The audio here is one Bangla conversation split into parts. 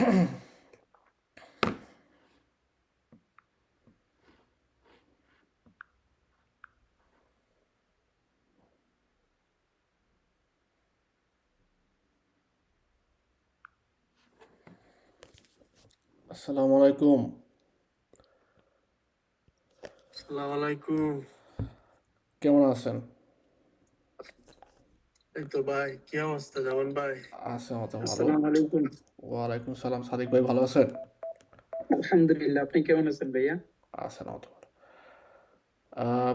আসসালামু আলাইকুম। আসসালামু আলাইকুম। কেমন আছেন? এই তো ভাই, কি অবস্থা জামান ভাই? আছে মতো ভালো। আসসালামু আলাইকুম। ওয়ালাইকুম সালাম। সাদিক ভাই ভালো আছেন? আলহামদুলিল্লাহ, আপনি কেমন আছেন ভাইয়া? আছেন মতো ভালো। আহ,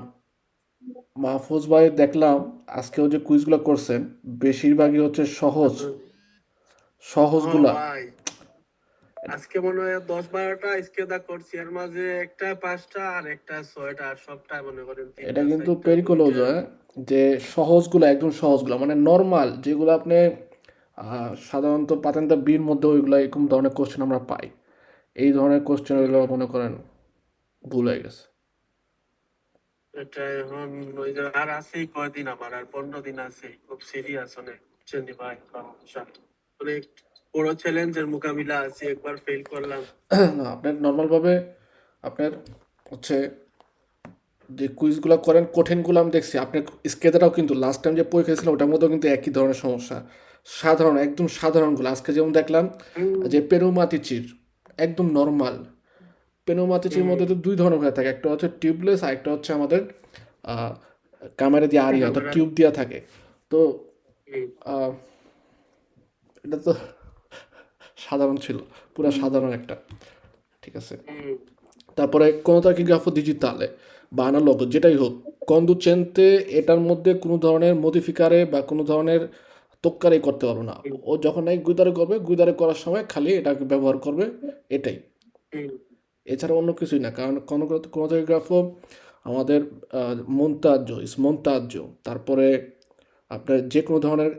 মাহফুজ ভাই দেখলাম আজকেও যে কুইজগুলো করছেন বেশিরভাগই হচ্ছে সহজ ও সহজগুলা। ভাই, আজকে মনে হয় 10-12টা স্কেদা করছি, এর মাঝে একটা 5টা আর একটা 6টা, আর সবটা মনে করেন এটা 3টা কিন্তু 4টা পেরিকুলজ 2টা। হয় যে সহজগুলো একদম সহজগুলো মানে নর্মাল যেগুলো আপনি সাধারণত পাতেন্তা বির মধ্যে ওইগুলো এরকম ধরনের কোশ্চেন আমরা পাই। এই ধরনের কোশ্চেন ওইগুলো মনে করেন ভুল হয়ে গেছে। এটা এখন ওই যে আর আছেই কয়দিন, আমার আর 15 দিন আছে। খুব সিরিয়াস অনেক, বুঝছেন নি ভাই? সমস্যা অনেক বড় চ্যালেঞ্জের মোকাবিলা আছে, একবার ফেল করলাম। না আপনার নর্মালভাবে আপনার হচ্ছে যে কুইজগুলো করেন কঠিনগুলো আমি দেখছি আপনার স্কেচটাও কিন্তু লাস্ট টাইম যে পরীক্ষা ছিল ওটার মধ্যেও কিন্তু একই ধরনের সমস্যা। সাধারণ একদম সাধারণগুলো আজকে যেমন দেখলাম হুম, যে পেরোমাতিচির একদম নর্মাল। পেনোমাতিচির হুম, মধ্যে তো দুই ধরনের হয়ে থাকে, একটা হচ্ছে টিউবলেস আর একটা হচ্ছে আমাদের ক্যামেরা দিয়ে আড়ি অর্থাৎ ক্যামেরা। টিউব দেওয়া থাকে। তো হুম, আহ, এটা তো সাধারণ ছিল, পুরো সাধারণ একটা, ঠিক আছে। হুম, তারপরে কোনো তাকিগ্রাফো ডিজিটালে বা অ্যানালগ যেটাই হোক, কন্ডুচেন্তে এটার মধ্যে কোনো ধরনের মডিফিকারে বা কোনো ধরনের তোক্কারে করতে পারবো না। হুম, ও যখন এই গুইদারে করবে গুইদারে করার সময় খালি এটাকে ব্যবহার করবে, এটাই। হুম, এছাড়া অন্য কিছুই না, কারণ কোনোগ্রাফও আমাদের মন্তাজ্য মন্তাজ্য। তারপরে আপনার যে কোনো ধরনের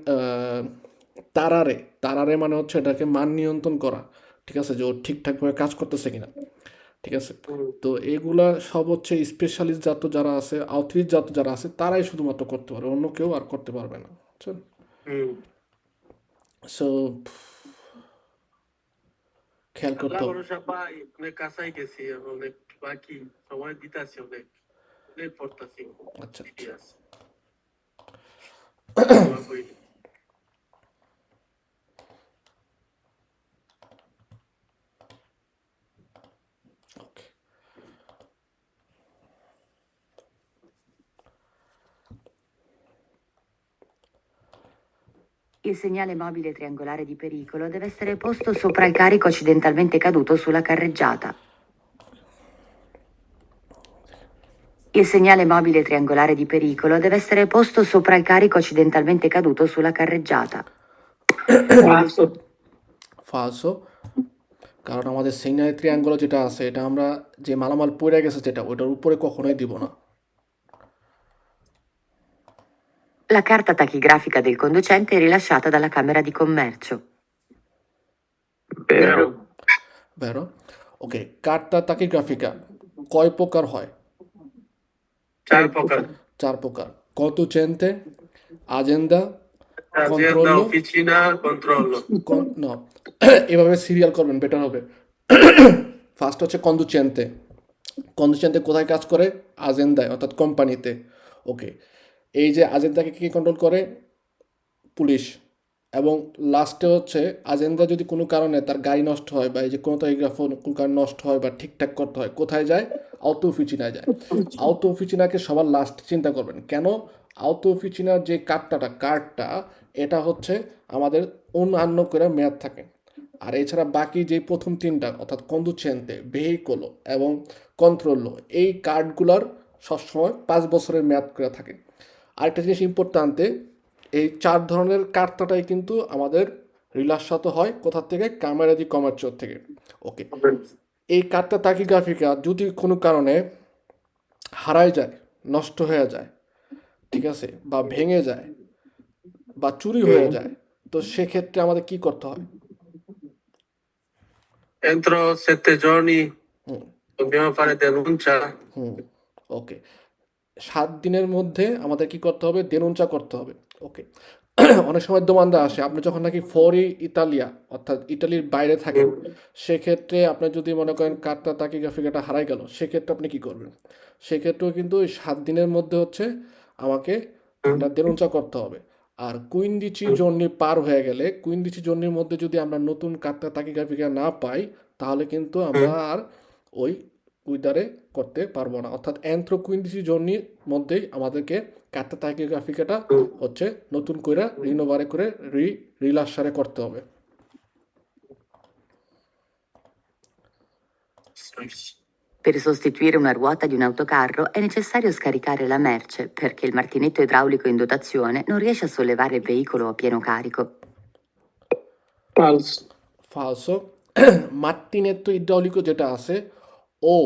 তারারে তারারে মানে হচ্ছে এটাকে মান নিয়ন্ত্রণ করা, ঠিক আছে, যে ও ঠিকঠাকভাবে কাজ করতেছে কিনা, ঠিক আছে। হুম, তো এগুলা সব হচ্ছে স্পেশালিস্ট জাত যারা আছে, আউথরিচ জাত যারা আছে তারাই শুধুমাত্র করতে পারে, অন্য কেউ আর করতে পারবে না, বুঝছেন। হুম। সো খেয়াল করতে আল্লাহ হবে। ভরসা ভাই, অনেক কাছাই গেছি, অনেক বাকি, সময় দিতেছি, অনেক অনেক পড়তাছি। আচ্ছা আচ্ছা। সিরিয়াস, দোয়া করি। ওকে। Il segnale mobile triangolare di pericolo deve essere posto sopra il carico accidentalmente caduto sulla carreggiata. Il segnale mobile triangolare di pericolo deve essere posto sopra il carico accidentalmente caduto sulla carreggiata. Falso. ফালসো, কারণ আমাদের সিগন্যাল ট্রিয়াঙ্গল যেটা আছে এটা আমরা যে মালামাল পড়ে গেছে যেটা ওটার উপরে কখনোই দিব না। La carta tachigrafica del conducente è rilasciata dalla Camera di Commercio. Vero. বেরো। ওকে, কার্তা তাকিগ্রাফিকা কয় প্রকার হয়? 4 প্রকার: চার প্রকার। কন্তুচেন্তে, আজেন্দা, আজিenda, কন্ট্রোলো, অফিসিনা, কন্ট্রোলো। no, এভাবে সিরিয়াল করবেন বেটার হবে। ফার্স্ট হচ্ছে কন্দুচেন্তে। কন্দুচেন্তে কোথায় কাজ করে? আজেন্দায় অর্থাৎ কোম্পানিতে। ওকে, এই যে আজেন্দাকে কে কন্ট্রোল করে? পুলিশ। এবং লাস্টে হচ্ছে আজেন্দা যদি কোনো কারণে তার গাড়ি নষ্ট হয় বা এই যে কোনো টেলিগ্রাফ কোনো কারণে নষ্ট হয় বা ঠিকঠাক করতে হয় কোথায় যায়? আউতো অফিচিনায় যায়। আউতো অফিচিনাকে সবার লাস্ট চিন্তা করবেন কেন? আউতো অফিচিনার যে কার্ডটা এটা হচ্ছে আমাদের অন্যান্য করে মেয়াদ থাকে। আর এছাড়া বাকি যে প্রথম তিনটা অর্থাৎ কন্দুচেন্তে, ভেহিকোলো এবং কন্ট্রোলো, এই কার্ডগুলোর সবসময় 5 বছরের মেয়াদ করে থাকে। আরেকটা জিনিস ইম্পর্ট্যান্টে, এই চার ধরনের কার্তাটাই কিন্তু আমাদের রিলাসাত হয় কোথা থেকে? ক্যামেরা দি কমার্চর থেকে। ওকে, এই কার্তা তাকিগ্রাফিকা যদি কোনো কারণে হারায় যায়, নষ্ট হয়ে যায়, ঠিক আছে, বা ভেঙে যায় বা চুরি হয়ে যায়, তো সেক্ষেত্রে আমাদের কি করতে হয়? Entro 7 giorni হুম dobbiamo fare denuncia. হুম ওকে, 7 দিনের মধ্যে আমাদের কি করতে হবে? দেনুঞ্চা করতে হবে। ওকে, অনেক সময় দোমান্দা আসে, আপনি যখন নাকি ফরি ইতালিয়া অর্থাৎ ইটালির বাইরে থাকেন, সেক্ষেত্রে আপনি যদি মনে করেন কার্তা তাকিগ্রাফিকাটা হারাই গেল, সেক্ষেত্রে আপনি কি করবেন? সেক্ষেত্রেও কিন্তু ওই 7 দিনের মধ্যে হচ্ছে আমাকে একটা দেনুঞ্চা করতে হবে। আর কুইন্দিচি জর্নি পার হয়ে গেলে, কুইন্দিচি জর্নির মধ্যে যদি আমরা নতুন কার্তা তাকিগ্রাফিকা না পাই, তাহলে কিন্তু আমরা আর ওই উইদারে করতে পারবো না। অর্থাৎ এন্থ্রো কুইন্দিচি জর্নির মধ্যেই আমাদেরকে কার্তা তাকিগ্রাফিকাটা হচ্ছে নতুন করে রিনোভারে করে রিলাসারে করতে হবে। Per sostituire una ruota di un autocarro è necessario scaricare la merce perché il martinetto idraulico in dotazione non riesce a sollevare il veicolo a pieno carico. false, ফালসো। মার্টিনেত্তো ইড্রাউলিকো যেটা আছে, ও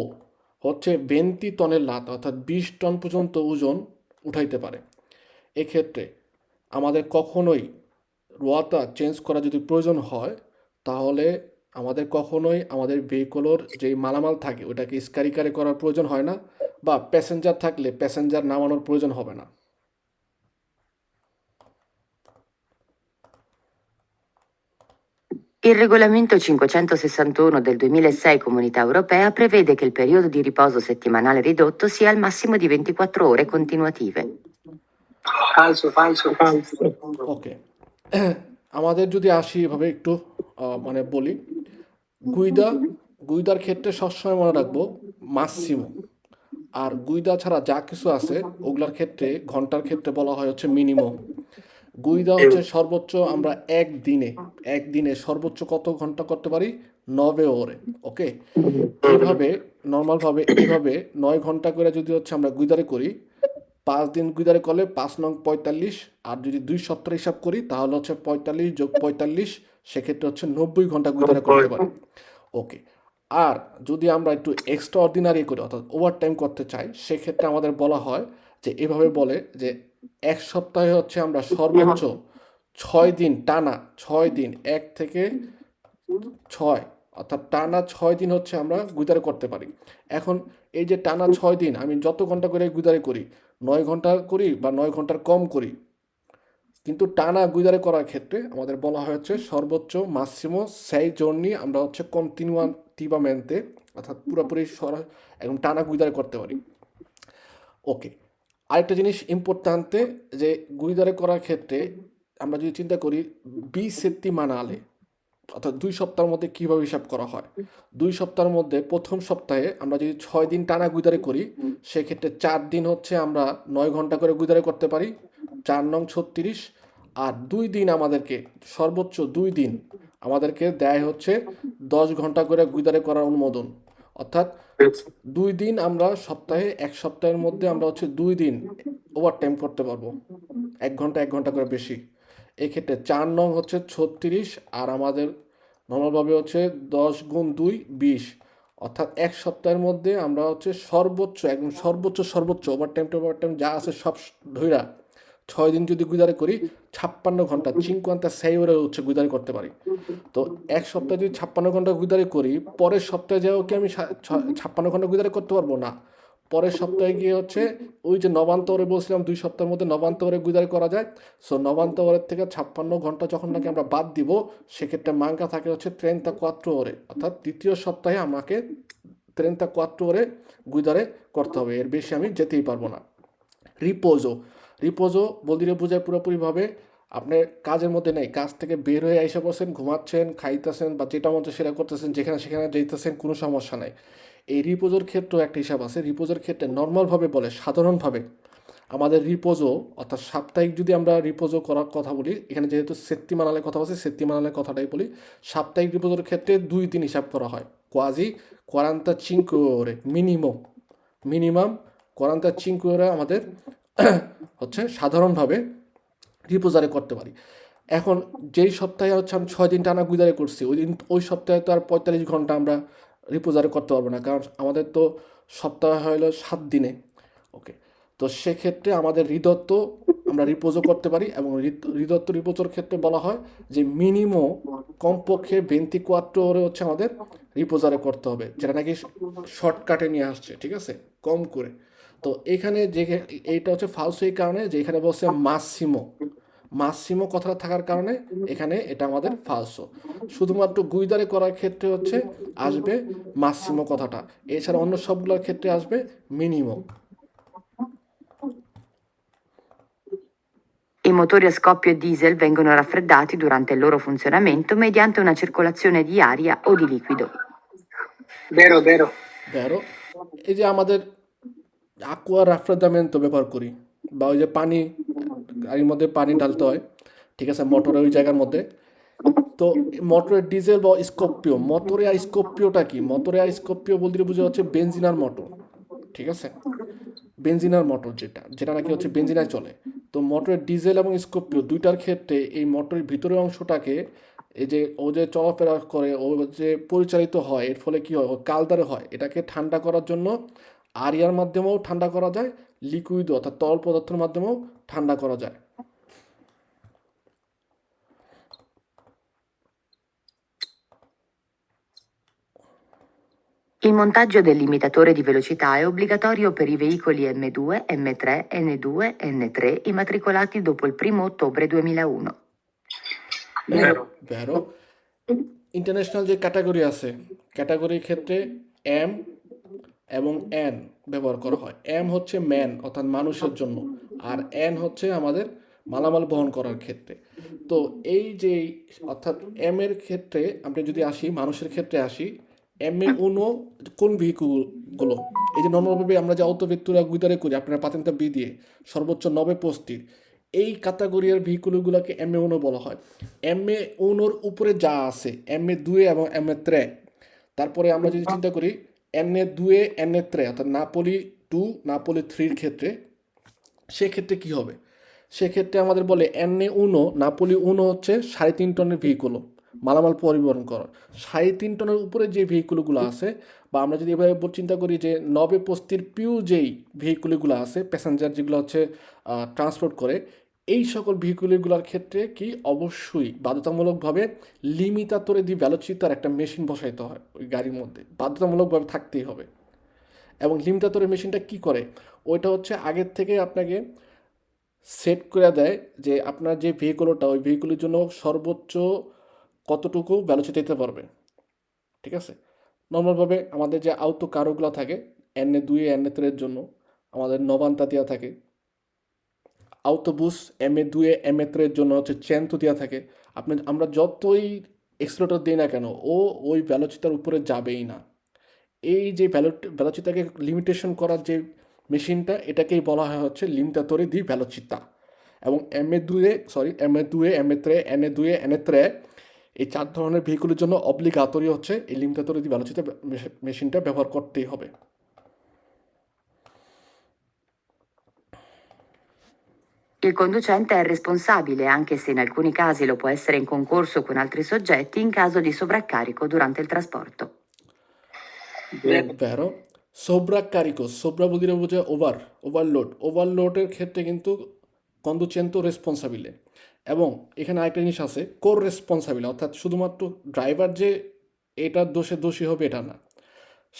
হচ্ছে 20 টনের লাদ অর্থাৎ 20 টন পর্যন্ত ওজন উঠাইতে পারে। এক্ষেত্রে আমাদের কখনোই রোয়াটা চেঞ্জ করা যদি প্রয়োজন হয়, তাহলে আমাদের কখনোই আমাদের ভেহিকলের যেই মালামাল থাকে ওটাকে স্কারিকারে করার প্রয়োজন হয় না, বা প্যাসেঞ্জার থাকলে প্যাসেঞ্জার নামানোর প্রয়োজন হবে না। Il regolamento 561 del 2006 Comunità Europea prevede che il periodo di riposo settimanale ridotto sia al massimo di 24 ore continuative. falso, falso, falso, ওকে, আমাদের যদি আসি এভাবে একটু মানে বলি, গুইদার ক্ষেত্রে সবসময় মনে রাখবো মাসিমো। আর গুইদা ছাড়া যা কিছু আছে ওগুলার ক্ষেত্রে ঘন্টার ক্ষেত্রে বলা হয় হচ্ছে মিনিমাম। গুইদা হচ্ছে সর্বোচ্চ আমরা একদিনে সর্বোচ্চ কত ঘন্টা করতে পারি? 9 ওরে। ওকে, এইভাবে নর্মালভাবে এইভাবে 9 ঘন্টা করে যদি হচ্ছে আমরা গুইদারে করি, 5 দিন গুইদারে করলে 5 নং 45, আর যদি 2 সপ্তাহ হিসাব করি তাহলে হচ্ছে 45 যোগ 45, সেক্ষেত্রে হচ্ছে 90 ঘন্টা গুইদারে করতে পারি। ওকে, আর যদি আমরা একটু এক্সট্রা অর্ডিনারি করি অর্থাৎ ওভার টাইম করতে চাই, সেক্ষেত্রে আমাদের বলা হয় যে এভাবে বলে যে 1 সপ্তাহে হচ্ছে আমরা সর্বোচ্চ 6 দিন টানা, 6 দিন 1 থেকে 6 অর্থাৎ টানা 6 দিন হচ্ছে আমরা গুইদারে করতে পারি। এখন এই যে টানা 6 দিন আমি যত ঘন্টা করে গুইদারে করি, 9 ঘন্টা করি বা 9 ঘন্টার কম করি, কিন্তু টানা গুইদারে করার ক্ষেত্রে আমাদের বলা হয়েছে সর্বোচ্চ মাসিমো 6 জর্নি আমরা হচ্ছে কন্টিনিউয়াটিভামেন্টে অর্থাৎ পুরোপুরি একদম টানা গুইদারে করতে পারি। ওকে, আরেকটা জিনিস ইম্পর্ট্যান্টে, যে গুইদারে করার ক্ষেত্রে আমরা যদি চিন্তা করি বিসেত্তিমানালে অর্থাৎ 2 সপ্তাহের মধ্যে কীভাবে হিসাব করা হয়। 2 সপ্তাহের মধ্যে প্রথম সপ্তাহে আমরা যদি 6 দিন টানা গুইদারে করি, সেক্ষেত্রে 4 দিন হচ্ছে আমরা 9 ঘন্টা করে গুইদারে করতে পারি, 4 নং 36, আর 2 দিন আমাদেরকে সর্বোচ্চ 2 দিন আমাদেরকে দেয় হচ্ছে 10 ঘন্টা করে গুইদারে করার অনুমোদন। অর্থাৎ 2 দিন আমরা সপ্তাহে, 1 সপ্তাহের মধ্যে আমরা হচ্ছে 2 দিন ওভার টাইম করতে পারবো, 1 ঘন্টা করে বেশি। এক্ষেত্রে 4 নং হচ্ছে 36, আর আমাদের নর্মালভাবে হচ্ছে 10 গুণ 2 20, অর্থাৎ 1 সপ্তাহের মধ্যে আমরা হচ্ছে সর্বোচ্চ একদম সর্বোচ্চ ওভার টাইম যা আছে সব ধইরা 6 দিন যদি গুইদারে করি, 56 ঘন্টা 56 ore হচ্ছে গুইদারে করতে পারি। তো 1 সপ্তাহে যদি 56 ঘন্টা গুইদারে করি, পরের সপ্তাহে যাও কি আমি 56 ঘন্টা গুইদারে করতে পারবো না। পরের সপ্তাহে গিয়ে হচ্ছে ওই যে নবান্তরে বলছিলাম 2 সপ্তাহের মধ্যে নবান্তরে গুইদারে করা যায়, সো নবান্তরের থেকে 56 ঘন্টা যখন নাকি আমরা বাদ দিব, সেক্ষেত্রে মাঙ্কা থাকে হচ্ছে 34 ore, অর্থাৎ দ্বিতীয় সপ্তাহে আমাকে 34 ore গুইদারে করতে হবে, এর বেশি আমি যেতেই পারবো না। রিপোজো বলদিরে বোঝায় পুরোপুরিভাবে আপনি কাজের মধ্যে নেই, কাজ থেকে বের হয়ে এসে বসেন, ঘুমাচ্ছেন, খাইতেছেন বা যেটা মতো সেটা করতেছেন, যেখানে সেখানে যেতেছেন, কোনো সমস্যা নাই। এই রিপোজোর ক্ষেত্রেও একটা হিসাব আছে। রিপোজোর ক্ষেত্রে নর্মালভাবে বলে, সাধারণভাবে আমাদের রিপোজো অর্থাৎ সাপ্তাহিক যদি আমরা রিপোজো করার কথা বলি, এখানে যেহেতু সেত্তিমানালের কথা বলছি, সেত্তিমানালের কথাটাই বলি, সাপ্তাহিক রিপোজোর ক্ষেত্রে 2 দিন হিসাব করা হয়। কোয়াজি 45 ore মিনিমাম 45 ore আমাদের হচ্ছে সাধারণভাবে রিপোজারে করতে পারি। এখন যেই সপ্তাহে হচ্ছে আমি 6 দিন টানা গুইদারে করছি, ওই সপ্তাহে তো আর 45 ঘন্টা আমরা রিপোজারে করতে পারবো না, কারণ আমাদের তো সপ্তাহ হলো 7 দিনে। ওকে, তো সেক্ষেত্রে আমাদের হৃদত্ব আমরা রিপোজও করতে পারি, এবং হৃদত্ব রিপোজোর ক্ষেত্রে বলা হয় যে মিনিমাম কমপক্ষে 24 ore হচ্ছে আমাদের রিপোজারে করতে হবে, যেটা নাকি শর্টকাটে নিয়ে আসছে, ঠিক আছে, কম করে। তো এখানে যে এইটা হচ্ছে ফালসো এই কারণে যে এখানে বলছে মাসিমো কথাটা থাকার কারণে এখানে এটা আমাদের ফালসো। শুধুমাত্র গুইদারে করার ক্ষেত্রে হচ্ছে আসবে মাসিমো কথাটা, এছাড়া অন্য সবগুলোর ক্ষেত্রে আসবে মিনিমো। I motori a scoppio diesel vengono raffreddati durante il loro funzionamento mediante una circolazione di aria o di liquido. Vero, vero. ভেরো, এই যে আমাদের aqua raffreddamento ব্যবহার করি, বা ওই যে পানি, গাড়ির মধ্যে পানি ঢালতে হয়, ঠিক আছে, মোটরের ওই জায়গার মধ্যে। তো মোটরের ডিজেল বা স্কর্পিও, মোটরে আর স্কর্পিওটা কি? মোটরে আর স্কর্পিও বলতে বোঝা হচ্ছে বেনজিনার মোটর, ঠিক আছে, বেনজিনার মোটর যেটা যেটা নাকি হচ্ছে বেনজিনায় চলে। তো মোটরের ডিজেল এবং স্কর্পিও দুইটার ক্ষেত্রে এই মোটরের ভিতরের অংশটাকে, এই যে ও যে চলাফেরা করে, ও যে পরিচালিত হয়, এর ফলে কি হয়, ও কালদারে হয়, এটাকে ঠান্ডা করার জন্য আরিয়ার মাধ্যমেও ঠান্ডা করা যায়, লিকুইড অর্থাৎ তরল পদার্থের মাধ্যমেও ঠান্ডা করা যায়। Il montaggio del limitatore di velocità è obbligatorio per i veicoli M2, M3, N2, N3 immatricolati dopo il 1 ottobre 2001. Vero. ভেরো, international যে ক্যাটাগরি আছে, ক্যাটাগরির ক্ষেত্রে এম এবং এন ব্যবহার করা হয়। এম হচ্ছে ম্যান অর্থাৎ মানুষের জন্য, আর এন হচ্ছে আমাদের মালামাল বহন করার ক্ষেত্রে। তো এই যে অর্থাৎ এম এর ক্ষেত্রে আপনি যদি আসি, মানুষের ক্ষেত্রে আসি, এম এ উনো কোন ভেহিকুলগুলো, এই যে নর্মালভাবে আমরা যে অটোভেত্তুরা গুইদারে করি আপনারা পাতেন্তা বি দিয়ে সর্বোচ্চ 90 পোস্তির, এই ক্যাটাগরির ভেহিকুলগুলোকে এম এ উনো বলা হয়। এম এ উনোর উপরে যা আছে এম এ দুয়ে এবং এম এ ত্রে, তারপরে আমরা যদি চিন্তা করি এন এ দুয়ে এন এ ত্রে অর্থাৎ নাপোলি টু নাপোলি থ্রির ক্ষেত্রে, সেক্ষেত্রে কি হবে? সেক্ষেত্রে আমাদের বলে এন এ উনো নাপোলি উনো হচ্ছে 3.5 টনের ভেহিকুল, মালামাল পরিবহন করা। 3.5 টনের উপরে যে ভেহিকুলগুলো আছে, বা আমরা যদি এভাবে চিন্তা করি যে 90 পোস্তির পিউ যেই ভেহিকুলগুলো আছে, প্যাসেঞ্জার যেগুলো হচ্ছে ট্রান্সপোর্ট করে, এই সকল ভেহিকুলগুলোর ক্ষেত্রে কি অবশ্যই বাধ্যতামূলকভাবে লিমিতাতরে দি ভ্যালোচিতার একটা মেশিন বসাইতে হয় ওই গাড়ির মধ্যে, বাধ্যতামূলকভাবে থাকতেই হবে। এবং লিমিতাতরের মেশিনটা কি করে? ওইটা হচ্ছে আগের থেকে আপনাকে সেট করে দেয় যে আপনার যে ভেহিকুলটা, ওই ভেহিকুলের জন্য সর্বোচ্চ কতটুকু ভ্যালোসিটি দিতে পারবে, ঠিক আছে। নর্মালভাবে আমাদের যে আউটো কারোগুলো থাকে এন এ দুই এন এ তিনের জন্য আমাদের নবান্তা দেওয়া থাকে, আউটোবুস এম এ দুয়ে এম এ তিনের জন্য হচ্ছে চেনতো দেওয়া থাকে। আমরা যতই এক্সেলেটর দিই না কেন, ও ওই ভ্যালোসিটির উপরে যাবেই না। এই যে ভ্যালোচিতাকে লিমিটেশন করার যে মেশিনটা, এটাকেই বলা হয় হচ্ছে লিমিতাতরে দি ভ্যালোচিতা। এবং এম এ দুয়ে এম এ ত্রে এন এ দুয়ে এন এ ত্রে, এই 4 ধরনের ভেহিকুলের জন্য অব্লিগাতরি হচ্ছে এই লিমিতাতরে দি ভ্যালোচিতা মেশিনটা ব্যবহার করতেই হবে। Il conducente è responsabile, anche se in alcuni casi lo può essere in concorso con altri soggetti in caso di sovraccarico durante il trasporto. ভেরো, সোব্রা কারিকো, সোব্রা বলতে বোঝায় ওভারলোডের ক্ষেত্রে কিন্তু কন্ডুচেন্তো রেসপন্সাবিলে। এবং এখানে আরেকটা জিনিস আছে কোর রেসপন্সাবিলে, অর্থাৎ শুধুমাত্র ড্রাইভার যে এটার দোষী হবে এটা না,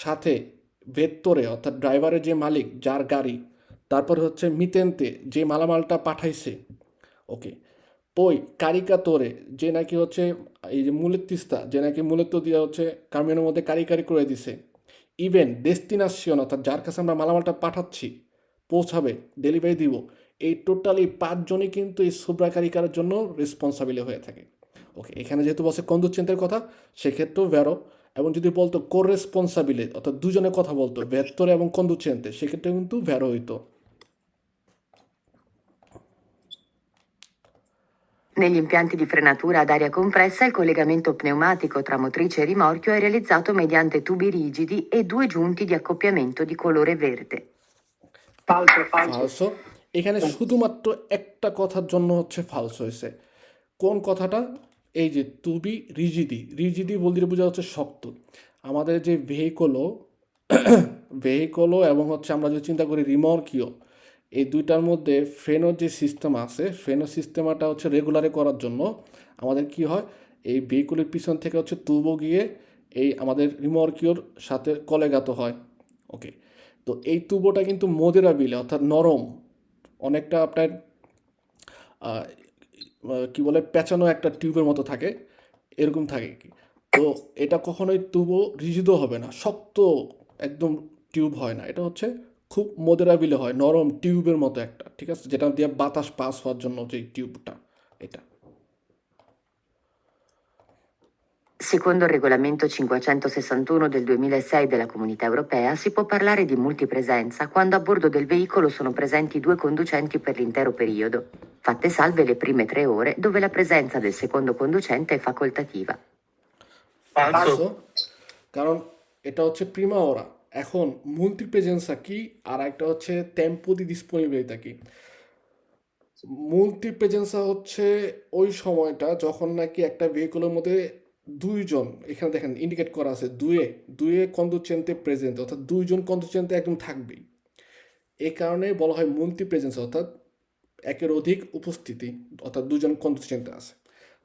সাথে ভেত্তরে অর্থাৎ ড্রাইভারের যে মালিক যার গাড়ি, তারপরে হচ্ছে মিতেন্তে যে মালামালটা পাঠাইছে, ওকে, পই কারিকাতরে যে নাকি হচ্ছে এই যে মূলেত্তিস্তা যে নাকি মূলত দিয়ে হচ্ছে কামিনের মধ্যে কারি করে দিছে, ইভেন ডেস্টিনেশন অর্থাৎ যার কাছে আমরা মালামালটা পাঠাচ্ছি, পৌঁছাবে, ডেলিভারি দিব, এই টোটালি 5 জনই কিন্তু এই সুব্রাকারিকার জন্য রেসপন্সাবিলি হয়ে থাকে। ওকে, এখানে যেহেতু বলছে কন্ডুচেন্তের কথা, সেক্ষেত্রেও ভ্যারো। এবং যদি বলতো কোর রেসপন্সাবিলি অর্থাৎ দুজনের কথা বলতো ভেত্তরে এবং কন্ডুচেন্তে, সেক্ষেত্রে কিন্তু ভ্যারো হইতো। Negli impianti di frenatura ad aria compressa il collegamento pneumatico tra motrice e rimorchio è realizzato mediante tubi rigidi e 2 giunti di accoppiamento di colore verde. ফালসো, এখানে শুধুমাত্র একটা কথার জন্য হচ্ছে ফালসো হয়েছে। কোন কথাটা? এই যে তুবি রিজিডি বলতে বোঝা হচ্ছে শক্ত। আমাদের যে ভেহিকলও এবং হচ্ছে আমরা যদি চিন্তা করি রিমর্কিও, এই দুইটার মধ্যে ফ্রেনোর যে সিস্টেম আছে, ফ্রেনো সিস্টেমটা হচ্ছে রেগুলারে করার জন্য আমাদের কি হয়, এই ভেহিকুলের পিছন থেকে হচ্ছে তুবো গিয়ে এই আমাদের রিমর্কিওর সাথে কলেগাত হয়। ওকে, তো এই তুবোটা কিন্তু মদেরাবিলে অর্থাৎ নরম, অনেকটা আপনার কি বলে পেঁচানো একটা টিউবের মতো থাকে, এরকম থাকে কি। তো এটা কখনোই তবুও রিজিডও হবে না, শক্ত একদম টিউব হয় না, এটা হচ্ছে খুব মদেরাবিলে হয়, নরম টিউবের মতো একটা, ঠিক আছে, যেটা দিয়ে বাতাস পাস হওয়ার জন্য যে টিউবটা, এটা। Secondo il regolamento 561 del 2006 della Comunità Europea si può parlare di multipresenza quando a bordo del veicolo sono presenti due conducenti per l'intero periodo, fatte salve le prime 3 ore dove la presenza del secondo conducente è facoltativa. Falso. পারছো? কারণ এটা হচ্ছে প্রিমা ওরা। এখন মুলটিপ্রেজেন্সা কি, আর একটা হচ্ছে টেম্পো দি ডিসপোনিবিলিটা কি। মুলটিপ্রেজেন্সা হচ্ছে ওই সময়টা যখন নাকি একটা ভেহিকলের মধ্যে দুইজন, এখানে দেখেন ইন্ডিকেট করা আছে দুয়ে দুয়ে কন্ডুচেন্টে প্রেজেন্ট, অর্থাৎ দুইজন কন্ডুচেন্টে একদম থাকবেই। এই কারণে বলা হয় মুলটিপ্রেজেন্স, অর্থাৎ একের অধিক উপস্থিতি, অর্থাৎ দুজন কন্ডুচেন্টে আছে।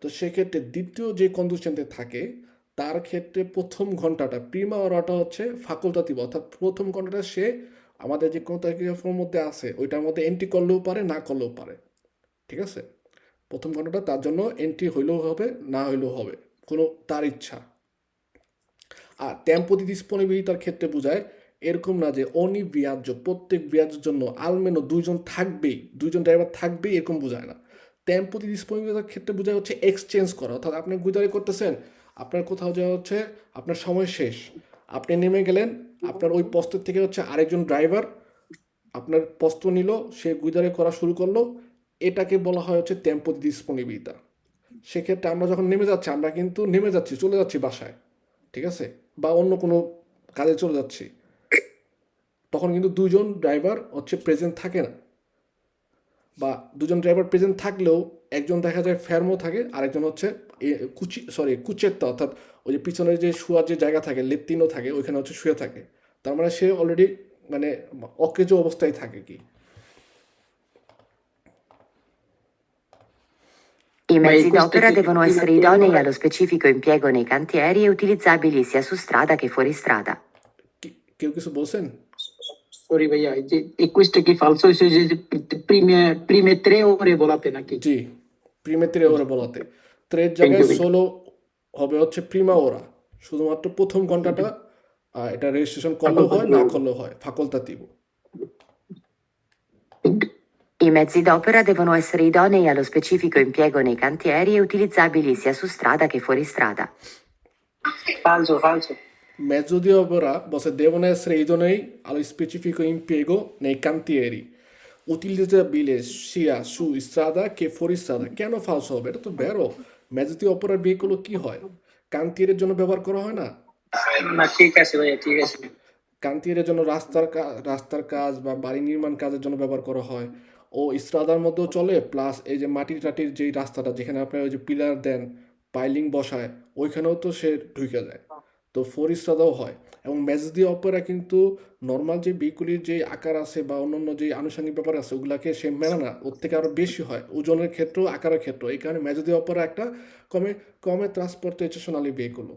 তো সেক্ষেত্রে দ্বিতীয় যে কন্ডুচেন্টে থাকে তার ক্ষেত্রে প্রথম ঘন্টাটা প্রিমা ওরাটা হচ্ছে ফাকুলতাতিভ, অর্থাৎ প্রথম ঘন্টাটা সে আমাদের যে কোনো তারিখের মধ্যে আছে ওইটার মধ্যে এন্ট্রি করলেও পারে, না করলেও পারে, ঠিক আছে। প্রথম ঘন্টাটা তার জন্য এন্ট্রি হইলেও হবে, না হইলেও হবে, কোনো তার ইচ্ছা। আর টেম্পো দি ডিসপোনিবিলিটার ক্ষেত্রে বোঝায় এরকম না যে অনিবার্য প্রত্যেক বিয়াজের জন্য আলমেনো দুইজন থাকবেই, দুইজন ড্রাইভার থাকবেই, এরকম বোঝায় না। টেম্পো দি ডিসপোনিবিলিটার ক্ষেত্রে বোঝায় হচ্ছে এক্সচেঞ্জ করা, অর্থাৎ আপনি গুদারি করতেছেন, আপনার কোথাও যাওয়া হচ্ছে, আপনার সময় শেষ, আপনি নেমে গেলেন, আপনার ওই পোস্টের থেকে হচ্ছে আরেকজন ড্রাইভার আপনার পোস্ত নিল, সে গুদারি করা শুরু করলো, এটাকে বলা হয় হচ্ছে টেম্পো দি ডিসপোনিবিলিটা। সেক্ষেত্রে আমরা যখন নেমে যাচ্ছি, আমরা কিন্তু নেমে যাচ্ছি, চলে যাচ্ছি বাসায়, ঠিক আছে, বা অন্য কোনো কাজে চলে যাচ্ছি, তখন কিন্তু দুজন ড্রাইভার হচ্ছে প্রেজেন্ট থাকে না, বা দুজন ড্রাইভার প্রেজেন্ট থাকলেও একজন দেখা যায় ফেরমো থাকে, আরেকজন হচ্ছে কুচেত্তা, অর্থাৎ ওই যে পিছনের যে শোয়ার যে জায়গা থাকে, লেত্তিনও থাকে, ওইখানে হচ্ছে শুয়ে থাকে, তার মানে সে অলরেডি মানে অকেজো অবস্থায় থাকে কি। I Ma mezzi questa d'opera che devono prima essere che idonei ora allo specifico impiego nei cantieri e utilizzabili sia su strada che fuori strada. কেউ কিছু বলছেন? sorry भैया e questo che falso prime 3 ore volate নাকি জি, প্রিমে ত্রে ওরা বলাতে, ত্রের থ্যাংক জায়গায় ইউ ভাইয়া ষোলো হবে হচ্ছে প্রিমা ওরা, শুধুমাত্র প্রথম ঘন্টাটা এটা রেজিস্ট্রেশন করলেও হয়, না করলেও হয়, ফাকলতাতিভ। I mezzi d'opera devono essere idonei allo specifico impiego nei cantieri e utilizzabili sia su strada che fuori strada. falso Mezzo di opera devono essere idonei allo specifico impiego nei cantieri, utilizzabile sia su strada che fuori strada। কেন ফালস হবে? এটা তো বেরো, মেজো দি অপেরার ভেহিকল কি হয়, কান্তিয়ের জন্য ব্যবহার করা হয় না। না ঠিক আছে ভাইয়া ঠিক আছে কান্তিয়ের জন্য রাস্তার কাজ বা বাড়ি নির্মাণ কাজের জন্য ব্যবহার করা হয়। ও ইস্ত্রাদার মধ্যেও চলে, প্লাস এই যে মাটির টাটির যেই রাস্তাটা যেখানে আপনার ওই যে পিলার দেন, পাইলিং বসায়, ওইখানেও তো সে ঢুকে যায়, তো ফোর ইস্ত্রাদাও হয়। এবং মেজদি অপেরা কিন্তু নর্মাল যে ভেহিকুলির যে আকার আছে বা অন্যান্য যে আনুষঙ্গিক ব্যাপার আছে ওগুলাকে সে মেনে না, ওর থেকে আরও বেশি হয় ওজনের ক্ষেত্রেও আকারের ক্ষেত্রেও। এই কারণে মেজদি অপেরা একটা কমে কমে ট্রান্সপোর্টেশনালি ভেহিকুল।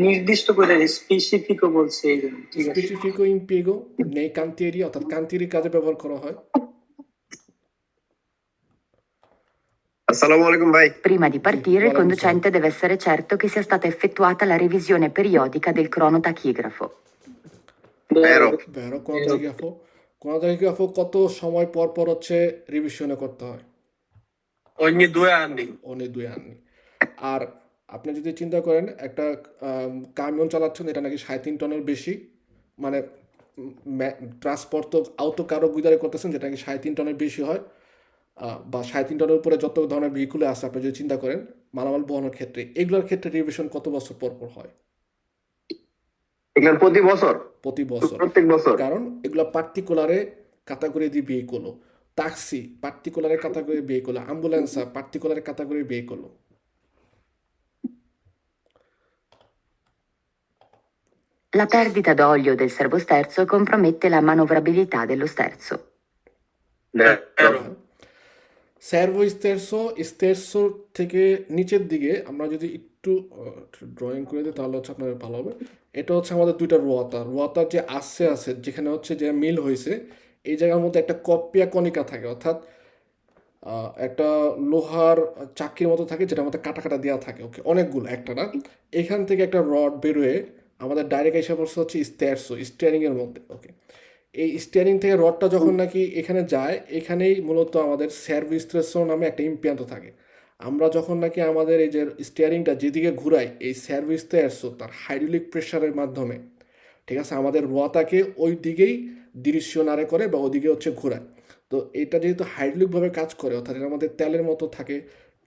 নির্দিষ্ট করে স্পেসিফিক বলছে এই জন্য ঠিক আছে স্পেসিফিকো ইম্পিয়েগো নেই কান্তিয়েরি, অর্থাৎ কান্তিয়েরি কাজে ব্যবহার করা হয়। Assalamu alaikum bhai. Prima di partire, il Guarda, conducente deve essere certo che sia stata effettuata la revisione periodica del cronotachigrafo. Vero. ভেরো কোনোটাইগ্রাফো কত সময় পর পর হচ্ছে রিভিশনে করতে হয়? Ogni 2 anni. অনেক দুই আননি। আর আপনি যদি চিন্তা করেন একটা কামিয়ন চালাচ্ছেন, এটা নাকি 3.5 টনের বেশি, মানে ট্রান্সপোর্ট তো আউটো কারো গুদারি করতেছেন যেটা নাকি 3.5 টনের বেশি হয়, বা 3.5 টনের উপরে যত ধরনের ভেহিকুলে আছে আপনি যদি চিন্তা করেন মালামাল বহনের ক্ষেত্রে, এগুলোর ক্ষেত্রে রিভিশন কত বছর পর পর হয়? এগুলো প্রতি বছর, প্রতি বছর। প্রত্যেক বছর। কারণ এগুলো পার্টিকুলারে categoria di veicolo, taxi particolare categoria di veicolo, ambulanza particolare categoria di veicolo. La perdita d'olio del servosterzo compromette la manovrabilità dello sterzo. Vero. সার্ভো স্টেরসোর থেকে নিচের দিকে আমরা যদি একটু ড্রয়িং করে দিই তাহলে হচ্ছে আপনার ভালো হবে। এটা হচ্ছে আমাদের দুইটা রোয়াতার যে আছে যেখানে হচ্ছে যে মিল হয়েছে, এই জায়গার মধ্যে একটা কপিয়া কণিকা থাকে, অর্থাৎ একটা লোহার চাকির মতো থাকে যেটার মধ্যে কাটা কাটা দেওয়া থাকে, ওকে, অনেকগুলো, একটা না। এখান থেকে একটা রড বেরোয় আমাদের ডাইরেক্ট এসে পড়ছে হচ্ছে স্টিয়ারিংয়ের মধ্যে, ওকে। এই স্টিয়ারিং থেকে রডটা যখন নাকি এখানে যায়, এখানেই মূলত আমাদের সার্ভিস্ট্রেসো নামে একটা ইম্পিয়ান্ত থাকে। আমরা যখন নাকি আমাদের এই যে স্টিয়ারিংটা যেদিকে ঘুরাই, এই সার্ভিস্ট্রেসো তার হাইড্রোলিক প্রেশারের মাধ্যমে, ঠিক আছে, আমাদের রোয়াটাকে ওই দিকেই ডিরেকশনারে করে বা ওদিকে হচ্ছে ঘোরায়। তো এটা যেহেতু হাইড্রোলিকভাবে কাজ করে, অর্থাৎ এর মধ্যে তেলের মতো থাকে,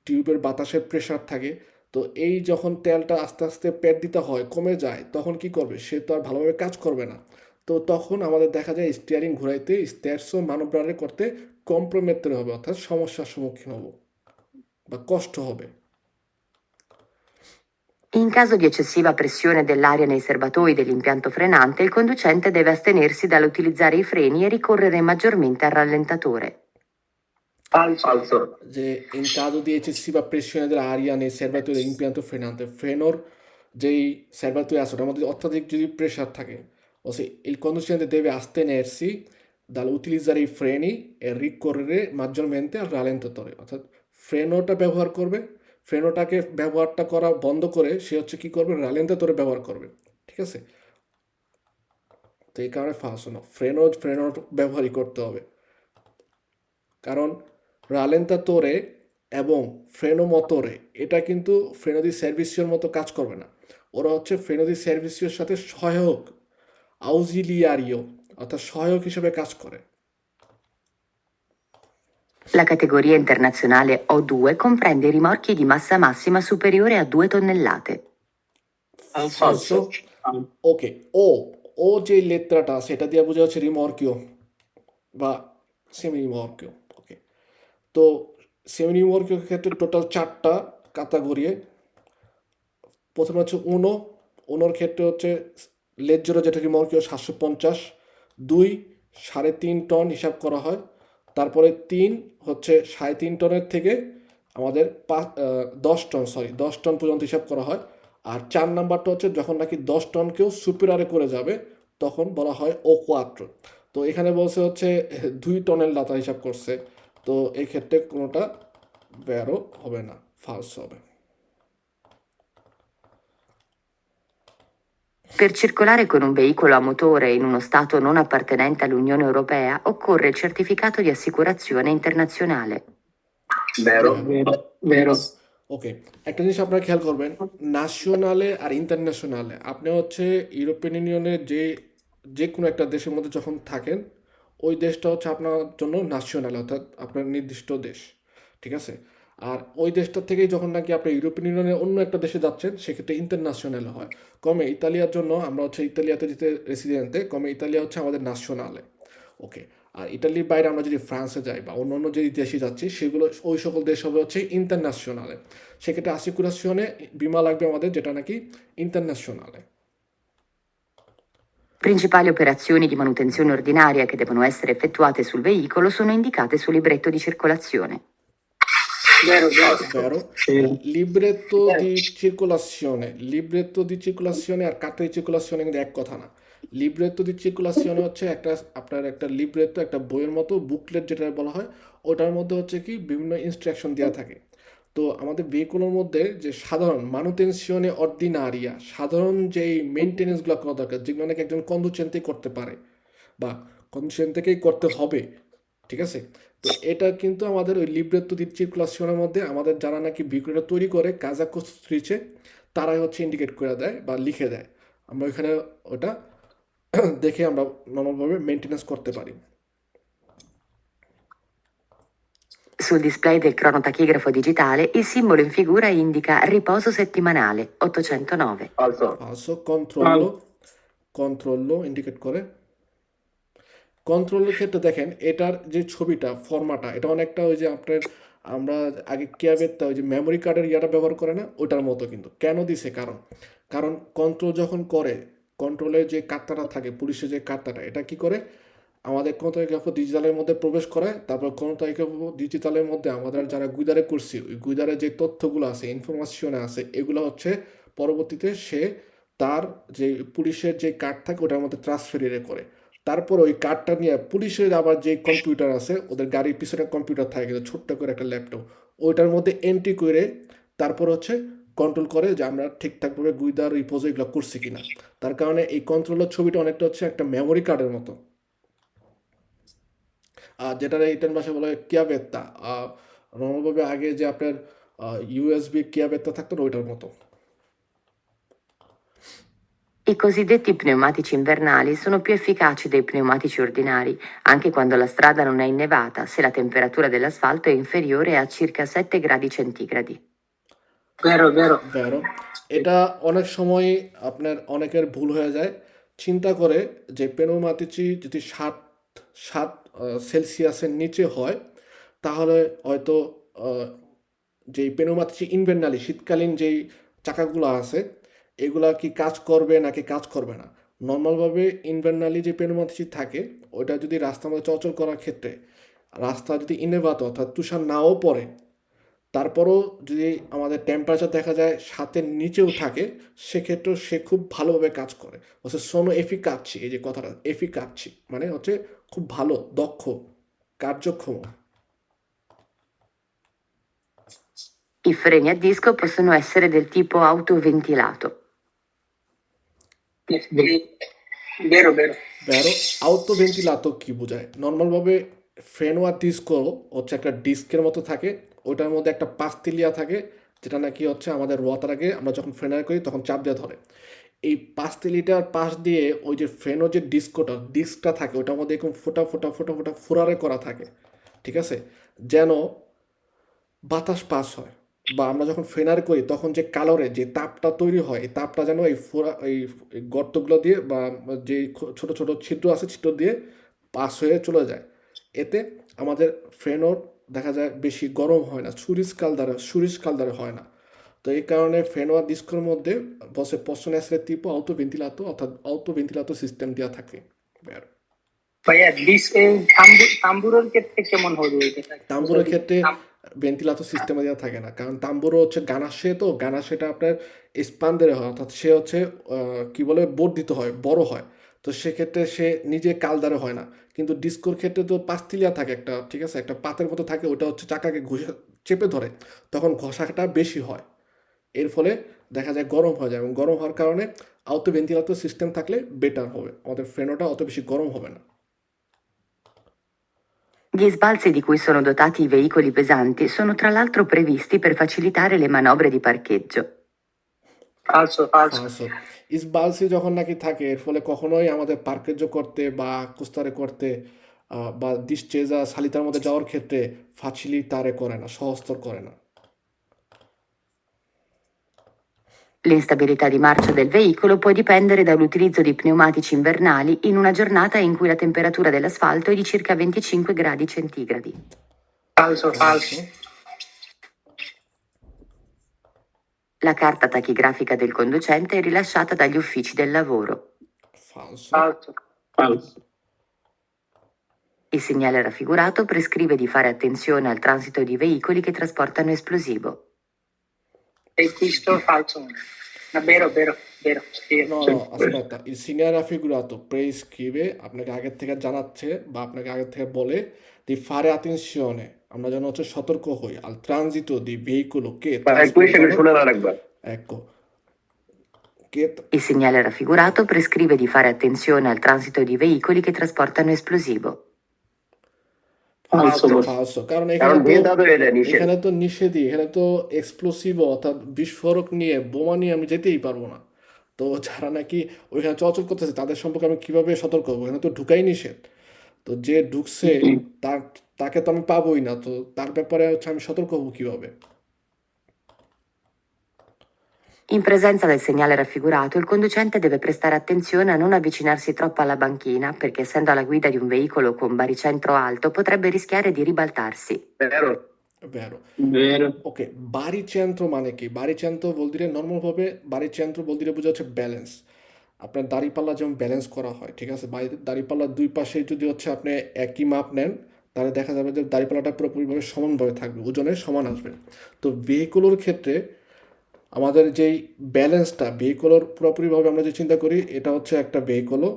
টিউবের বাতাসের প্রেশার থাকে। তো এই যখন তেলটা আস্তে আস্তে পেট দিতে হয়, কমে যায়, তখন কি করবে, সে তো আর ভালোভাবে কাজ করবে না। তো তখন আমাদের দেখা যায় স্টিয়ারিং ঘুরাইতে, স্টেয়ারসও মানবরারে করতে কম্প্রোমেত্রে হবে, অর্থাৎ সমস্যার সম্মুখীন হব বা কষ্ট হবে। In caso di eccessiva pressione dell'aria nei serbatoi dell'impianto frenante, il conducente deve astenersi dall'utilizzare i freni e ricorrere maggiormente al rallentatore. Falso. যে in caso di eccessiva pressione dell'aria nei serbatoi dell'impianto frenante, ফ্রেনোর যেই serbatoi আছে ওটার মধ্যে অত্যাধিক যদি প্রেশার থাকে, il conducente deve astenersi dall'utilizzare i freni e ricorrere maggiormente al rallentatore, অর্থাৎ ফ্রেনোটা ব্যবহার করবে, ফ্রেনোটাকে ব্যবহারটা করা বন্ধ করে সে হচ্ছে কি করবে, রালেন্তাতরে ব্যবহার করবে, ঠিক আছে। তো এই কারণে ফার্স্ট না, ফ্রেনোর ব্যবহারই করতে হবে, কারণ রালেন্তাতরে এবং ফ্রেনোমোটরে এটা কিন্তু ফ্রেনো দি সার্ভিসিওর মতো কাজ করবে না। ওরা হচ্ছে ফ্রেনো দি সার্ভিসিওর সাথে সহায়ক, আউজিলিয়ারিও, অর্থাৎ সহায়ক হিসেবে কাজ করে। La categoria internazionale O2 comprende i rimorchi di massa massima superiore a 2 tonnellate. ফালসো। ওকে, ও ও যে লেত্রাটা সেটা দিয়ে বোঝা হচ্ছে রিমর্কিও বা সেমি রিমর্কিও, ওকে। তো সেমি রিমর্কিওর ক্ষেত্রে টোটাল 4টা ক্যাটাগরি। প্রথমে হচ্ছে উনোর ক্ষেত্রে হচ্ছে লেজ্জোরো যেটা রিমর্কিও 750, 2 3.5 টন হিসাব করা হয়। তারপরে 3 হচ্ছে 3.5 টনের থেকে আমাদের 10 টন পর্যন্ত হিসাব করা হয়। আর 4 নাম্বারটা হচ্ছে যখন নাকি 10 টনকেও সুপিরিয়রে করে যাবে, তখন বলা হয় ও কোয়াত্রো। তো এখানে বলছে হচ্ছে 2 টনের লাতা হিসাব করছে, তো এই ক্ষেত্রে কোনোটা ভ্যারো হবে না, ফালস হবে। Per circolare con un veicolo a motore in uno stato non appartenente all'Unione Europea occorre il certificato di assicurazione internazionale. Vero. Vero. ওকে, একটা জিনিস আপনারা খেয়াল করবেন, ন্যাশনালে আর ইন্টারন্যাশনালে আপনি হচ্ছে ইউরোপিয়ান ইউনিয়নের যে কোনো একটা দেশের মধ্যে যখন থাকেন, ওই দেশটা হচ্ছে আপনার জন্য ন্যাশনাল, অর্থাৎ আপনার নির্দিষ্ট দেশ, ঠিক আছে। আর ওই দেশটা থেকেই যখন নাকি আপনি ইউরোপিয়ান ইউনিয়নের অন্য একটা দেশে যাচ্ছেন, সেক্ষেত্রে ইন্টারন্যাশনাল হয়। কমে ইতালিয়ার জন্য আমরা হচ্ছে ইতালিয়াতে যেতে রেসিডেন্টে, কমে ইতালিয়া হচ্ছে আমাদের ন্যাশনালে, ওকে। আর ইটালির বাইরে আমরা যদি ফ্রান্সে যাই বা অন্য অন্য যে দেশে যাচ্ছি, সেগুলো ওই সকল দেশ হবে হচ্ছে ইন্টারন্যাশনালে। সেক্ষেত্রে আসিকুরাশনে বিমা লাগবে আমাদের, যেটা নাকি ইন্টারন্যাশনালে। Principali operazioni di manutenzione ordinaria che devono essere effettuate sul veicolo sono indicate sul libretto di circolazione. Vero, vero. Vero? Sì. লিব্রেতো di circolazione আর কার্তা di circolazione কিন্তু এক কথা না। লিব্রেতো দি circolazione হচ্ছে আপনার একটা লিব্রেতো, একটা বইয়ের মতো বুকলেট যেটা বলা হয়, ওটার মধ্যে হচ্ছে কি বিভিন্ন ইনস্ট্রাকশন দেওয়া থাকে। তো আমাদের ভেহিকুলের মধ্যে যে সাধারণ মানুটেনশনে অর্ডিনারিয়া, সাধারণ যেই মেনটেনেন্সগুলো করা দরকার, যেগুলো নাকি একজন কন্ডুচেন্তেই করতে পারে বা কন্ডুচেন্তেকেই করতে হবে, ঠিক আছে। তো এটা কিন্তু আমাদের ওই লিব্রেতো দি circolazione মধ্যে আমাদের যারা নাকি ভেহিকুলটা তৈরি করে কাজা কোস্ট্রিচে, তারাই হচ্ছে ইন্ডিকেট করে দেয় বা লিখে দেয়। আমরা ওইখানে ওটা দেখে আমরা নর্মালভাবে মেনটেনেন্স করতে পারি। Sul display del cronotachigrafo digitale il simbolo in figura indica riposo settimanale 809. Falso. ফালসো। কন্ট্রোল ইন্ডিকেট করে। কন্ট্রোলের ক্ষেত্রে দেখেন এটার যে ছবিটা ফরম্যাটটা, এটা অনেকটা ওই যে আমরা আগে ক্যাবেরটা ওই যে মেমোরি কার্ডের ইয়াটা ব্যবহার করে না, ওটার মতো কিন্তু। কেন দিছে? কারণ কন্ট্রোল যখন করে, কন্ট্রোলের যে কার্তাটা থাকে, পুলিশের যে কার্তাটা, এটা কি করে আমাদের ক্রোনোটাইগ্রাফো ডিজিটালের মধ্যে প্রবেশ করায়। তারপর ক্রোনোটাইগ্রাফো ডিজিটালের মধ্যে আমাদের যারা গুইদারে করছি, ওই গুইদারের যে তথ্যগুলো আছে, ইনফরমেশনে আছে, এগুলো হচ্ছে পরবর্তীতে সে তার যে পুলিশের যে কার্ড থাকে ওটার মধ্যে ট্রান্সফার করে। তারপর ওই কার্ডটা নিয়ে পুলিশের আবার যে কম্পিউটার আছে, ওদের গাড়ির পিছনে কম্পিউটার থাকে কিন্তু ছোট্ট করে একটা ল্যাপটপ, ওইটার মধ্যে এন্ট্রি করে তারপর হচ্ছে কন্ট্রোল করে যে আমরা ঠিকঠাকভাবে গুইদার রিপোজ এগুলো করছি কিনা। তার কারণে এই কন্ট্রোলের ছবিটা অনেকটা হচ্ছে একটা মেমোরি কার্ডের মতো, আর যেটা ইটান ভাষায় বলা হয় কিয়াবেত্তা। নর্মালভাবে আগে যে আপনার ইউএসবি কিয়াবেত্তা থাকতো না, ওইটার মতো। I cosiddetti pneumatici invernali sono più efficaci dei pneumatici ordinari, anche quando la strada non è innevata, se la temperatura dell'asfalto è inferiore a circa 7 gradi centigradi. Vero, vero. ভেরো, এটা অনেক সময় আপনার অনেকের ভুল হয়ে যায়, চিন্তা করে যে পেনোমাতিচি যদি 7 সেলসিয়াসের নিচে হয় তাহলে হয়তো যেই পেনোমাতিচি ইনভেন্টালি শীতকালীন যেই চাকাগুলো আছে এগুলা কি কাজ করবে নাকি কাজ করবে না। নর্মালভাবে ইনভেন্টালি যে পেনোমাতিচি থাকে ওটা যদি রাস্তার মধ্যে চলাচল করার ক্ষেত্রে রাস্তা যদি ইনেভাত অর্থাৎ তুষার নাও পড়ে, তারপরও যদি আমাদের টেম্পারেচার দেখা যায় 7-এর নিচেও থাকে, সেক্ষেত্রেও সে খুব ভালোভাবে কাজ করে। হচ্ছে সোনো এফিকাচ্ছি, এই যে কথাটা এফিকাচ্ছি মানে হচ্ছে খুব ভালো, দক্ষ, কার্যক্ষম। I freni a disco possono essere del tipo autoventilato. Vero, vero. ভ্যারো আউটো ভেন্টিলাতো কি বোঝায়? নর্মালভাবে ফ্রেনোয়া ডিস্কো হচ্ছে একটা ডিস্কের মতো থাকে, ওটার মধ্যে একটা পাস্তিলিয়া থাকে যেটা নাকি হচ্ছে আমাদের রোয়াতার আগে আমরা যখন ফ্রেনার করি তখন চাপ দিয়ে ধরে। এই পাস্তিলিটার পাশ দিয়ে ওই যে ফ্রেনো যে ডিস্কটা থাকে ওটার মধ্যে এরকম ফোটা ফোটা ফোটা ফোটা ফোরারে করা থাকে, ঠিক আছে, যেন বাতাস পাস হয়। বা আমরা যখন ফেনার করি তখন যে কালোরে যে তাপটা তৈরি হয় এই তাপটা যেন এই এই গর্তগুলো দিয়ে বা যে ছোট ছোট ছিদ্র আছে ছিদ্র দিয়ে পাস হয়ে চলে যায়। এতে আমাদের ফেনোর দেখা যায় বেশি গরম হয় না, সুরিশ কালদারে হয় না। তো এই কারণে ফেনোয়া ডিস্কোর মধ্যে বসে possono essere tipo autoventilato অর্থাৎ autoventilato সিস্টেম দেওয়া থাকে। ভাইয়া তাম্বুরের ক্ষেত্রে কেমন হবে এটা? তাম্বুরের ক্ষেত্রে ভেন্টিলেটর সিস্টেমে দেওয়া থাকে না, কারণ তাম্বুরও হচ্ছে গানাশে, তো গানাশেটা আপনার স্পান্ডারে হয় অর্থাৎ সে হচ্ছে কি বলে বর্ধিত হয়, বড় হয়, তো সেক্ষেত্রে সে নিজে কালদারে হয় না। কিন্তু ডিস্কোর ক্ষেত্রে তো পাস্তিলিয়া থাকে একটা, ঠিক আছে, একটা পাতের মতো থাকে, ওটা হচ্ছে চাকাকে ঘষে চেপে ধরে, তখন ঘষাটা বেশি হয়, এর ফলে দেখা যায় গরম হয়ে যায়, এবং গরম হওয়ার কারণে আউটো ভেন্টিলেটর সিস্টেম থাকলে বেটার হবে, আমাদের ফ্রেনোটা অত বেশি গরম হবে না। Gli sbalzi di cui sono dotati i veicoli pesanti sono tra l'altro previsti per facilitare le manovre di parcheggio. ফালসো ফালসো। ইসবালসি যখন নাকি থাকে এর ফলে কখনোই আমাদের পার্কেজ করতে বা কুস্তারে করতে বা ডিসচেজা সালিতার মধ্যে যাওয়ার ক্ষেত্রে ফাচিলিতারে করে না, সহজতর করে না। L'instabilità di marcia del veicolo può dipendere dall'utilizzo di pneumatici invernali in una giornata in cui la temperatura dell'asfalto è di circa 25 gradi centigradi. ফালসো ফালসো। La carta tachigrafica del conducente è rilasciata dagli uffici del lavoro. ফালসো। ফালসো ফালসো। Il segnale raffigurato prescrive di fare attenzione al transito di veicoli che trasportano esplosivo. E questo falso. Ma vero, vero, vero. Sì, No, sì. no, aspetta, il segnale raffigurato prescrive আপনাকে আগে থেকে জানাচ্ছে বা আপনাকে আগে থেকে বলে di fare attenzione, আমরা যেন হচ্ছে সতর্ক হই al transito di veicolo che question শুনে না রাখবা। ecco, che Il segnale raffigurato prescrive di fare attenzione al transito di veicoli che trasportano esplosivo. ফালসো, কারণ কারণ ভেদা তো এটা নিষেধ। এখানে তো নিষেধই, এখানে তো এক্সপ্লোসিভ অর্থাৎ বিস্ফোরক নিয়ে বোমা নিয়ে আমি যেতেই পারবো না। তো যারা নাকি ওইখানে চলাচল করতেছে তাদের সম্পর্কে আমি কিভাবে সতর্ক হবো? এখানে তো ঢুকাই নিষেধ, তো যে ঢুকছে তাকে তো আমি পাবোই না, তো তার ব্যাপারে হচ্ছে আমি সতর্ক হবো কিভাবে? In presenza del segnale raffigurato, il conducente deve prestare attenzione a non avvicinarsi troppo alla banchina, perché essendo alla guida di un veicolo con baricentro alto potrebbe rischiare di ribaltarsi. Vero? Vero. Vero. ওকে, বাড়িচেন্ত্র মানে কি? বাড়িচেন্ত্র বলতে নর্মালভাবে বাড়িচেন্ত্র বলতে বোঝা হচ্ছে ব্যালেন্স। আপনার দাড়িপাল্লা যেমন ব্যালেন্স করা হয়, ঠিক আছে, দাড়িপাল্লার দুই পাশে যদি হচ্ছে আপনি একই মাপ নেন তাহলে দেখা যাবে যে দাড়িপাল্লাটা পুরোপুরিভাবে সমানভাবে থাকবে, ওজনে সমান আসবে। তো ভেহিকুলোর ক্ষেত্রে আমাদের যেই ব্যালেন্সটা ভেহিকুলোর পুরোপুরিভাবে আমরা যে চিন্তা করি এটা হচ্ছে একটা ভেহিকুলো,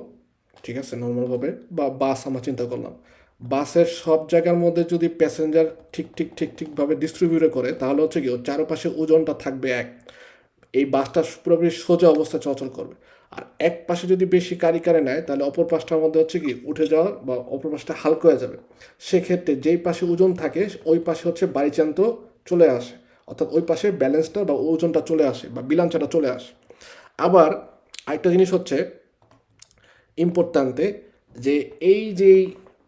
ঠিক আছে, নর্মালভাবে বা বাস আমরা চিন্তা করলাম, বাসের সব জায়গার মধ্যে যদি প্যাসেঞ্জার ঠিকভাবে ডিস্ট্রিবিউট করে, তাহলে হচ্ছে কি ওর চারপাশে ওজনটা থাকবে এক, এই বাসটা পুরোপুরি সোজা অবস্থায় চলাচল করবে। আর এক পাশে যদি বেশি কারে নেয়, তাহলে অপর পাশটার মধ্যে হচ্ছে কি উঠে যাওয়া বা অপর পাশটা হালকা হয়ে যাবে। সেক্ষেত্রে যেই পাশে ওজন থাকে ওই পাশে হচ্ছে বাড়িচান্ত চলে আসে, অর্থাৎ ওই পাশে ব্যালেন্সটা বা ওজনটা চলে আসে বা বিলাঞ্চাটা চলে আসে। আবার আরেকটা জিনিস হচ্ছে ইম্পর্ট্যান্টে, যে এই যে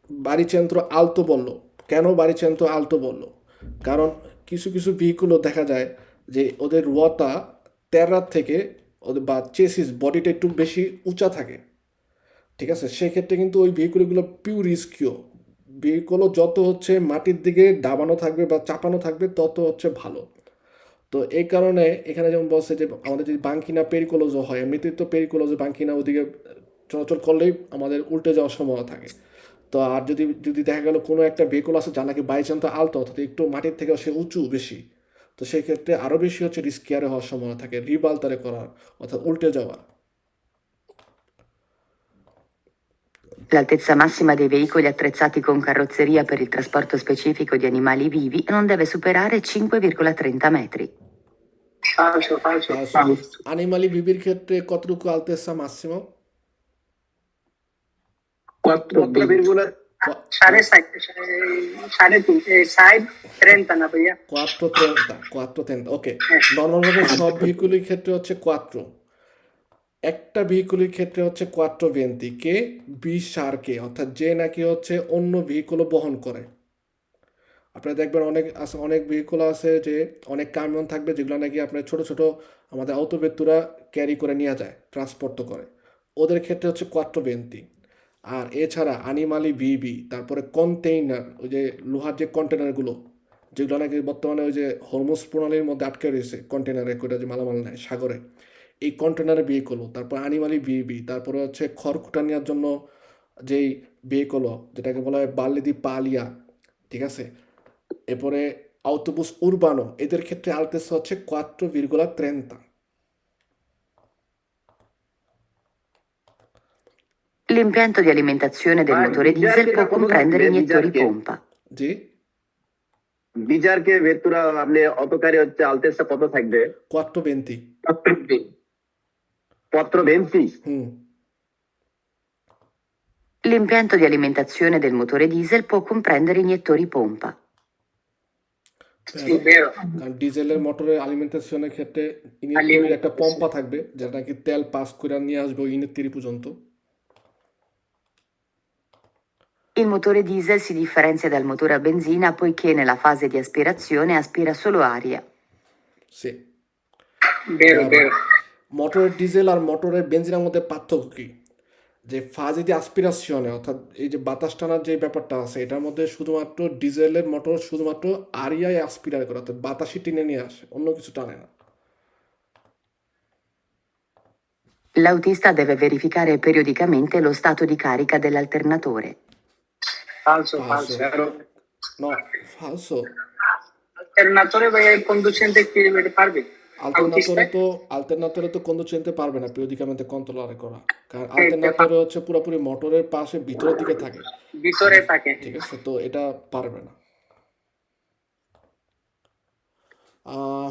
বাড়িচন্দ্র আলতো বলল, কেন বাড়িচন্দ্র আলতো বলল, কারণ কিছু কিছু ভেহিকুলও দেখা যায় যে ওদের রোয়াটা তেরার থেকে ওদের বা চেসিস বডিটা একটু বেশি উঁচা থাকে, ঠিক আছে। সেক্ষেত্রে কিন্তু ওই ভেহিকুলগুলো পিওর রিস্কিও, ভেহিকুলও যত হচ্ছে মাটির দিকে দাবানো থাকবে বা চাপানো থাকবে তত হচ্ছে ভালো। তো এই কারণে এখানে যেমন বলছে যে আমাদের যদি বাঙ্কিনা পেরিকোলোজো হয়, এমনিতেই তো পেরিকোলোজো বাঙ্কিনা ওদিকে চলাচল করলেই আমাদের উল্টে যাওয়ার সম্ভাবনা থাকে। তো আর যদি যদি দেখা গেল কোনো একটা ভেহিকল আছে যা নাকি বাইচান্স আলতো, অর্থাৎ একটু মাটির থেকে সে উঁচু বেশি, তো সেই ক্ষেত্রে আরও বেশি হচ্ছে রিস্কিয়ারে হওয়ার সম্ভাবনা থাকে, রিবালতারে করার, অর্থাৎ উল্টে যাওয়ার। L'altezza massima dei veicoli attrezzati con carrozzeria per il trasporto specifico di animali vivi non deve superare 5,30 metri. Falso, falso, falso. অ্যানিমালি বিবির ক্ষেত্রে কতটুকু আলতেসা ম্যাক্সিমাম? 4,20. 4,20 6.30 না ভাইয়া। 4.30, ওকে। নর্মালভাবে সব ভেহিকুলের ক্ষেত্রে হচ্ছে 4, একটা ভেহিকুলের ক্ষেত্রে হচ্ছে 4.20 কে 20 কে, অর্থাৎ যে নাকি হচ্ছে অন্য ভেহিকুলও বহন করে। আপনারা দেখবেন অনেক ভেহিকুল আছে যে অনেক কামিয়ন থাকবে যেগুলো নাকি আপনার ছোট ছোট আমাদের আউতোবেত্তুরা ক্যারি করে নিয়ে যায়, ট্রান্সপোর্ট করে, ওদের ক্ষেত্রে হচ্ছে 4.20। আর এছাড়া আনিমালি বিবি, তারপরে কন্টেইনার, ওই যে লোহার যে কন্টেনারগুলো যেগুলো নাকি বর্তমানে ওই যে হরমুজ প্রণালীর মধ্যে আটকে রয়েছে, কন্টেনারে করে যে মালামাল নেয় সাগরে, এই কন্টেনারের ভেহিকুলও, তারপর আনিমালি বিবি, তারপরে হচ্ছে খড়কুটা নেওয়ার জন্য যেই ভেহিকুলও যেটাকে বলা হয় বাল্লিদি পালিয়া, ঠিক আছে। এরপরে autobus urbano, এদের ক্ষেত্রে আলতেসা হচ্ছে 4,30। L'impianto di alimentazione del Ma motore Bijar diesel che può capo comprendere bogli, iniettori Bijar che? pompa. জি, বিজারকে ভেতুরা আপনি অতকারী হচ্ছে আলতেসা কত থাকবে? 4.20। 4,20. 4.20? হুম, L'impianto di alimentazione del motore diesel può comprendere iniettori pompa. Sì, vero. কারণ ডিজেলের মোটরের অ্যালিমেন্টেশনের ক্ষেত্রে ইনিটরির একটা পম্পা থাকবে যেটা নাকি তেল পাস করে নিয়ে আসবে ওই ইনিটরি পর্যন্ত। Il motore diesel si differenzia dal motore a benzina poiché nella fase di aspirazione aspira solo aria. Say Vero, vero. মোটরের ডিজেল আর মোটরের বেঞ্জিনের মধ্যে পার্থক্য কি, যে ফাজে যে অ্যাসপিরেশনে, অর্থাৎ এই যে বাতাস টানার যে ব্যাপারটা আছে, এটার মধ্যে শুধুমাত্র ডিজেলের মোটর শুধুমাত্র আরিয়ায় অ্যাসপিরার করে, অর্থাৎ বাতাসই টেনে নিয়ে আসে, অন্য কিছু টানে না। L'autista deve verificare periodicamente lo stato di carica dell'alternatore. Falso, Falso. falso. No, falso. Alternatore ভাইয়া il conducente কি পারবে? আলটারনাটরে তো কন্ডুসেন্টে পারবে না পিরিয়ডিকামেন্টে কন্ট্রোলার করা, কারণ আলটারনাটরে হচ্ছে পুরোপুরি মোটরের পাশে ভিতরের দিকে থাকে, ভিতরে থাকে। ঠিক আছে, তো এটা পারবে না। আহ,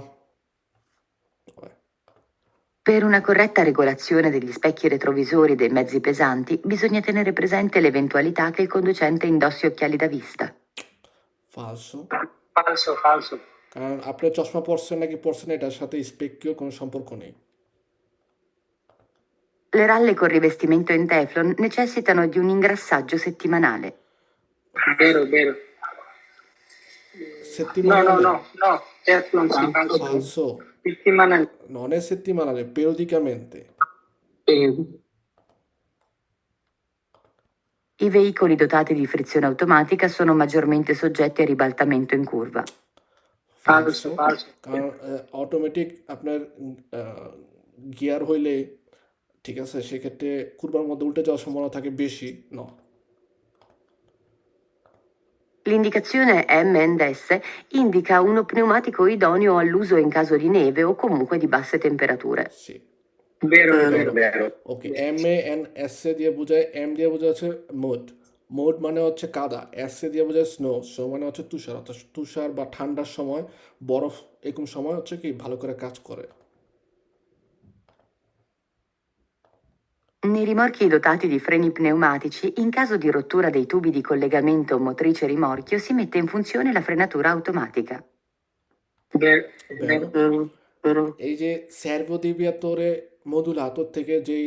Per una corretta regolazione degli specchi retrovisori dei mezzi pesanti bisogna tenere presente l'eventualità che il conducente indossi occhiali da vista. falso, Falso, falso. কারণ আপনি চশমা পরছেন নাকি পরছেন এটার সাথে স্পেকীয় কোনো সম্পর্ক নেই। Le ralle con rivestimento in Teflon necessitano di un ingrassaggio settimanale. Vero, vero. No, Settimanale. no. Teflon sì, falso. Falso. Settimanale. Non è settimanale, periodicamente. I veicoli dotati di frizione automatica sono maggiormente soggetti a ribaltamento in curva. Falso, falso. কারণ অটোমেটিক আপনার গিয়ার হইলে, ঠিক আছে, সেক্ষেত্রে কুরবার মধ্যে উল্টে যাওয়ার সম্ভাবনা থাকে বেশি। ন L'indicazione M&S indica uno pneumatico idoneo all'uso in caso di neve o comunque di basse temperature. সে Vero, Vero. vero. vero ওকে, M A N S A দিয়ে বোঝায়, এম দিয়ে বোঝায় হচ্ছে মুড, মুড মানে হচ্ছে কাদা, এস এ দিয়ে বোঝায় স্নো, স্নো মানে হচ্ছে তুষার, অর্থাৎ তুষার বা ঠান্ডার সময়, বরফ, এরকম সময় হচ্ছে কি ভালো করে কাজ করে। Nei rimorchi dotati di freni pneumatici, in caso di rottura dei tubi di collegamento motrice-rimorchio, si mette in funzione la frenatura automatica. Vero, Vero. vero. Vero. এই যে সার্ভোডিভিয়াতরে মডুলাতর থেকে যেই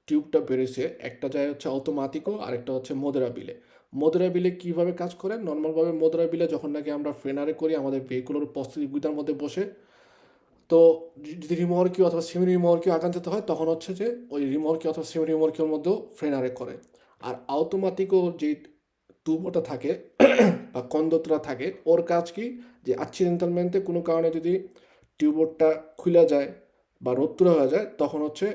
টিউবটা বেরিয়েছে, একটা যায় হচ্ছে অটোমাটিকো, আরেকটা হচ্ছে মোদরাবিলে। মোদরাবিলে কীভাবে কাজ করে? নর্মালভাবে মোদরাবিলে যখন নাকি আমরা ফ্রেনারে করি আমাদের ভেহিকুলের পশ্চাৎ মধ্যে বসে, তো যদি রিমর্কিও অথবা সেমি রিমর্কিও আকাঙ্ক্ষিত হয় তখন হচ্ছে যে ওই রিমর্কিও অথবা সেমি রিমর্কিওর মধ্যেও ফ্রেনারে করে। আর অটোমাটিকও যে টিউবটা থাকে বা কন্দতরা থাকে, ওর কাজ কি, যে অ্যাক্সিডেন্টালমেন্টে কোনো কারণে যদি টিউবটা খুলে যায় বা রোত্তুরা হয়ে যায়, তখন হচ্ছে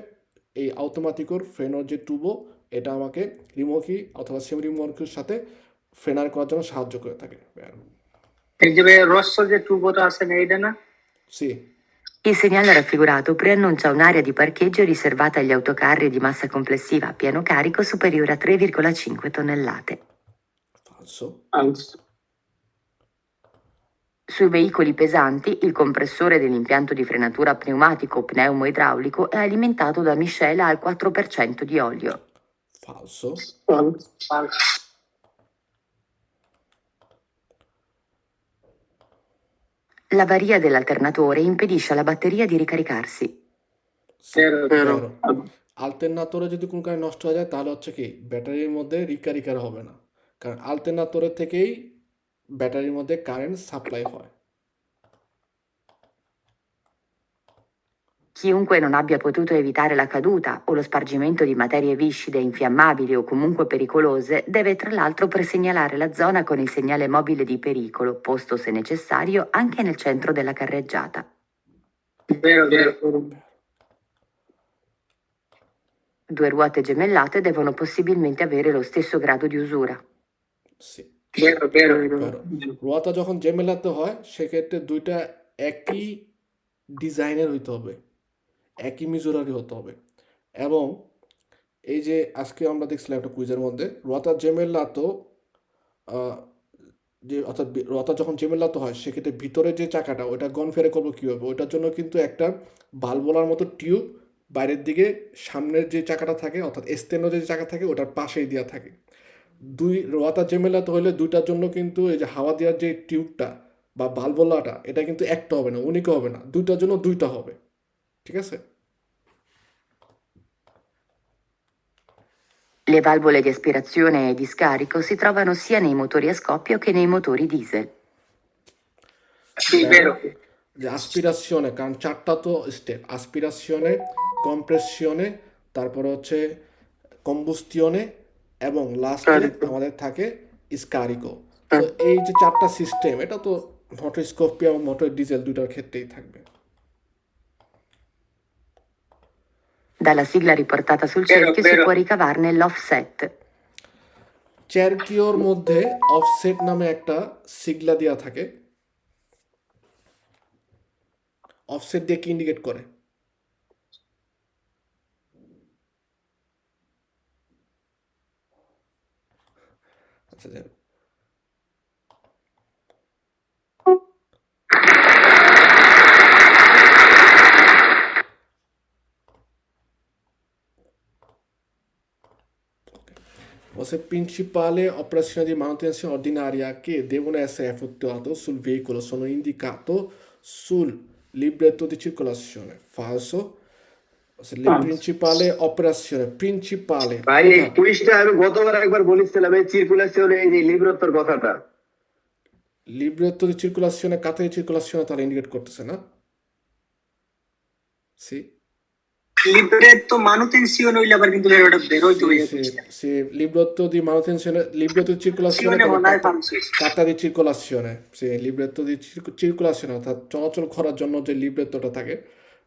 এই অটোমাটিকর ফ্রেনের যে টুবো, এটা আমাকে রিমোকি অথবা সেমি রিমোকির সাথে ফ্রেনার করার জন্য সাহায্য করে থাকে। এই যে রস্য যে টুবোটা আছে না এইটা না? সি Il segnale raffigurato preannuncia un'area di parcheggio riservata agli autocarri di massa complessiva a pieno carico superiore a 3,5 tonnellate. ফালসো। Anzi. Sui veicoli pesanti, il compressore dell'impianto di frenatura pneumatico o pneumo-idraulico è alimentato da miscela al 4% di olio. ফালসো। Falso. L'avaria dell'alternatore impedisce alla batteria di ricaricarsi. Vero, Vero. আলটারনেটরে যদি কোনো কারণে নষ্ট হয়ে যায় তাহলে হচ্ছে কি ব্যাটারির মধ্যে রিকার হবে না, কারণ আলটারনেটরের থেকেই ব্যাটারির মধ্যে কারেন্ট সাপ্লাই হয়। Chiunque non abbia potuto evitare la caduta o lo spargimento di materie viscide, infiammabili o comunque pericolose deve tra l'altro presegnalare la zona con il segnale mobile di pericolo, posto se necessario anche nel centro della carreggiata. vero, vero. Due ruote gemellate devono possibilmente avere lo stesso grado di usura. সি Vero, vero. কারণ রোয়াটা যখন জেমেলাতে হয় সেক্ষেত্রে দুইটা একই ডিজাইনের হইতে হবে, একই মিজুরারি হতে হবে। এবং এই যে আজকে আমরা দেখছিলাম একটা কুইজের মধ্যে রোয়াটা জেমেলাতো, যে অর্থাৎ রথা যখন জেমেলাতো হয় সেক্ষেত্রে ভিতরে যে চাকাটা ওটা গনফেরে করবো কীভাবে, ওইটার জন্য কিন্তু একটা বালবোলার মতো টিউব বাইরের দিকে সামনের যে চাকাটা থাকে অর্থাৎ এস্তেনো যে চাকা থাকে ওটার পাশেই দেওয়া থাকে। দুই রথা জেমেলাতো হলে দুইটার জন্য কিন্তু এই যে হাওয়া দেওয়ার যে টিউবটা বা বালবোলাটা এটা কিন্তু একটা হবে না, উনিকে হবে না, দুইটার জন্য দুইটা হবে। ঠিক আছে? Le valvole di aspirazione e di scarico si trovano sia nei motori a scoppio che nei motori diesel. Sì, vero. যে আসপিরাশনে, কারণ চারটা তো স্টেপ, আসপিরাশনে, কম্প্রেসিয়নে, তারপরে হচ্ছে কম্বুস্টিয়নে এবং লাস্টে আমাদের থাকে স্কারিকো। তো এই যে চারটা সিস্টেম এটা তো মোটর স্কোপিয়া এবং মোটর ডিজেল দুইটার ক্ষেত্রেই থাকবে। Dalla sigla riportata sul cerchio si può ricavarne l'offset. চেরকিওর মধ্যে অফসেট নামে একটা সিগলা দেওয়া থাকে। অফসেট দিয়ে কি ইন্ডিকেট করে? আচ্ছা principale operazione di manutenzione ordinaria che devono essere effettuate sul veicolo sono indicate sul libretto di circolazione. Falso. Le principale operazione principale ভাই এই কুইজটা আমি গতবার একবার বলেছিলাম এই সার্কুলেশনে এই যে লিব্রোত্তর কথাটা। libretto di circolazione, carta di circolazione তাহলে ইন্ডিকেট করতেছে না? Sì. Libretto manutenzione হইলে আবার কিন্তু ওটা বেরোইতে হইয়া Sì, libretto di manutenzione, libretto di circolazione, carta di circolazione, sì, libretto di circolazione, অর্থাৎ চলাচল করার জন্য যে লিব্রেত্তটা থাকে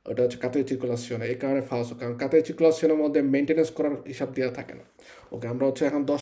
ওটা হচ্ছে কার্তা দি circolazione। এই কারণে ফালসো, কারণ কার্তা দি circolazione মধ্যে মেনটেনেন্স করার হিসাব দেওয়া থাকে না। ওকে, আমরা হচ্ছে এখন 10